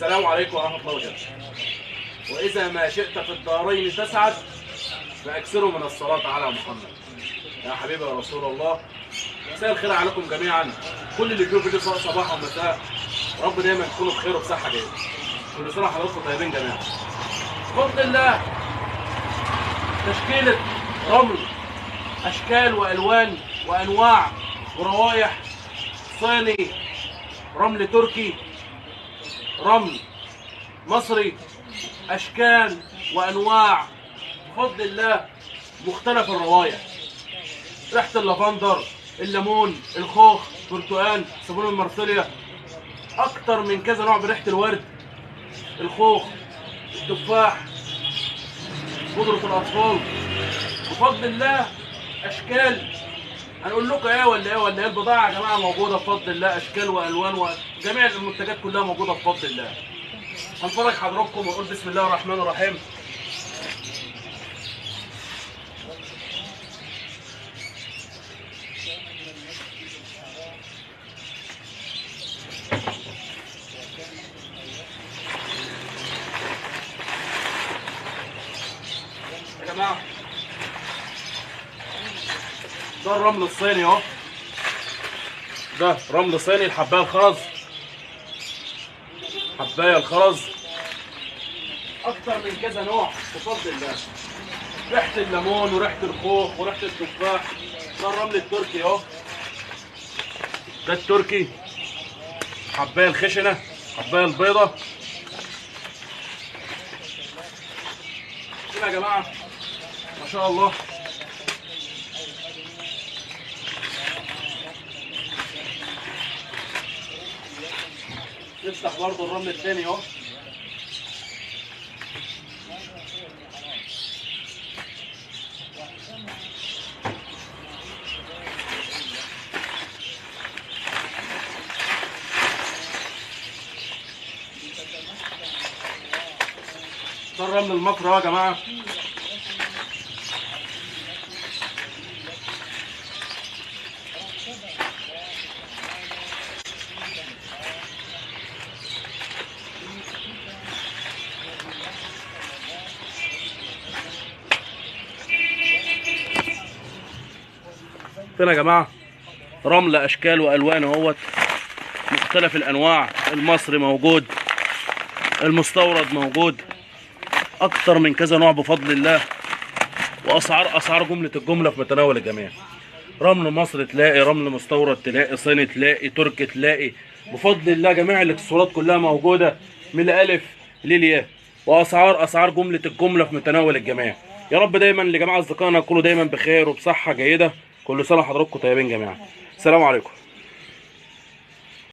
السلام عليكم ورحمة الله وبركاته. وإذا ما شئت في الدارين تسعد فأكثروا من الصلاة على محمد. يا حبيبي يا رسول الله، مساء الخير عليكم جميعا. كل اللي بيشوف فيديو سواء صباح أو مساء، رب دايما تكونوا بخير وبصحة جيدة. كل سنة وحضراتكم طيبين جميعا. بفضل الله تشكيلة رمل أشكال وألوان وأنواع وروائح، صيني، رمل تركي، رمل مصري، اشكال وانواع بفضل الله، مختلف الروائح، ريحه اللافندر، الليمون، الخوخ، برتقال، صابون المارسيليا، اكتر من كذا نوع بريحه الورد، الخوخ، التفاح، بودره الاطفال. بفضل الله اشكال، هنقول لكم ايه ولا ايه البضاعه يا جماعه موجوده بفضل الله، اشكال والوان وجميع المنتجات كلها موجوده بفضل الله. هنفرج حضراتكم ونقول بسم الله الرحمن الرحيم. يا جماعه ده الرمل الصيني اهو، ده رمل صيني، الحبايه الخرز، حبايه الخرز اكتر من كذا نوع بفضل الله، ريحه الليمون وريحه الخوخ وريحه التفاح. ده الرمل التركي اهو، ده التركي، حبايه الخشنه، حبايه البيضه كده يا جماعه ما شاء الله. نفتح برضه الرمل الثاني اهو، ده الرمل المصري اهو يا جماعه. هنا يا جماعه رمل اشكال والوان اهوت، مختلف الانواع، المصري موجود، المستورد موجود، اكتر من كذا نوع بفضل الله. واسعار جمله الجمله في متناول الجميع. رمل مصري تلاقي، رمل مستورد تلاقي، صيني تلاقي، تركي تلاقي، بفضل الله جميع الاكسسوارات كلها موجوده من الالف للياء. اسعار جمله الجمله في متناول الجميع. يا رب دايما لجميع اصدقائنا يكونوا دايما بخير وبصحه جيده. كل سنه وحضراتكم طيبين جميعا. السلام عليكم.